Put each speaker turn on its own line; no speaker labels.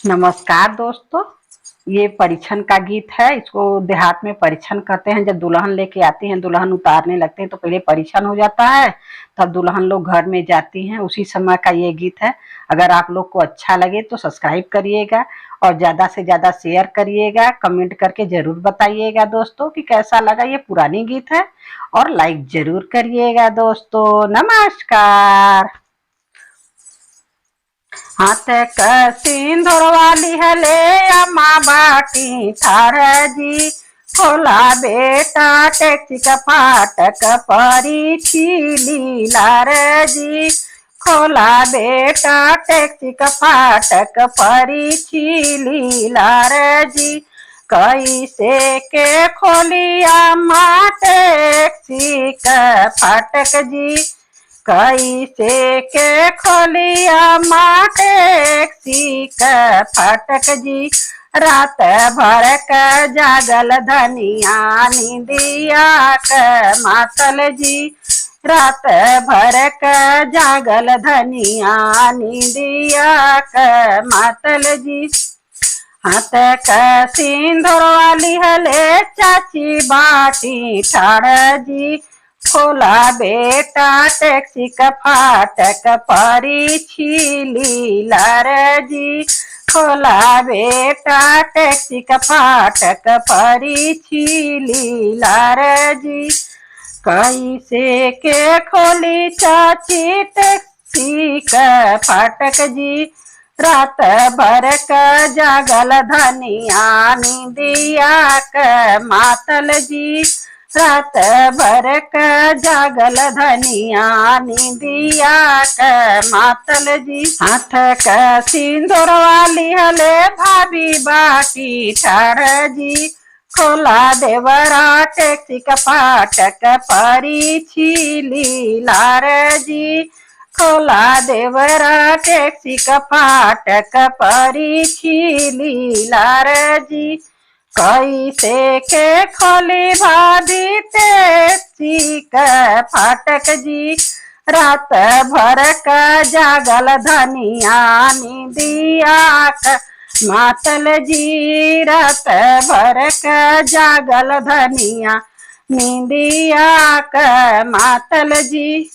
नमस्कार दोस्तों। ये परिछन का गीत है। इसको देहात में परिछन कहते हैं। जब दुल्हन लेके आती हैं, दुल्हन उतारने लगते हैं तो पहले परिछन हो जाता है, तब दुल्हन लोग घर में जाती हैं। उसी समय का ये गीत है। अगर आप लोग को अच्छा लगे तो सब्सक्राइब करिएगा और ज्यादा से ज्यादा शेयर करिएगा। कमेंट करके जरूर बताइएगा दोस्तों कि कैसा लगा। ये पुरानी गीत है और लाइक जरूर करिएगा दोस्तों। नमस्कार। हाथ क सिंदूर वाली हले अम्मा बाटी थार जी। खोला बेटा टैक्सी का फाटक परी छीली लार जी। खोला बेटा टैक्सी का फाटक परी छीली लार जी। कैसे के खोलिया माँ टैक्सी का फाटक जी। कैसे के खोलिया माँ टैक्सी का फाटक जी। रात भर का जागल धनिया निंदिया का मातल जी। रात भर का जागल धनिया निंदिया का मातल जी। हाथ का सिंदूर वाली हले चाची बाटी ठाड़ जी। खोला बेटा टैक्सी का फाटक परी छीली लार जी। खोला बेटा टैक्सी का फाटक परी छीली लार जी। कैसे के खोली चाची टैक्सी का फाटक जी। रात भर का जागल धनिया निंदिया का मातल जी। रात भर का जागल धनिया निंदिया का मातल जी। हाथ का सिंदूर वाली हले भाभी बाटी ठाड़ जी। खोला देवरा टैक्सी का फाटक परी छीली लार जी। खोला देवरा टैक्सी का फाटक परी छीली लार जी। कैसे के खोली भाभी टैक्सी का फाटक जी। रात भर का जागल धनिया निंदिया का मातल जी। रात भर का जागल धनिया निंदिया का मातल जी।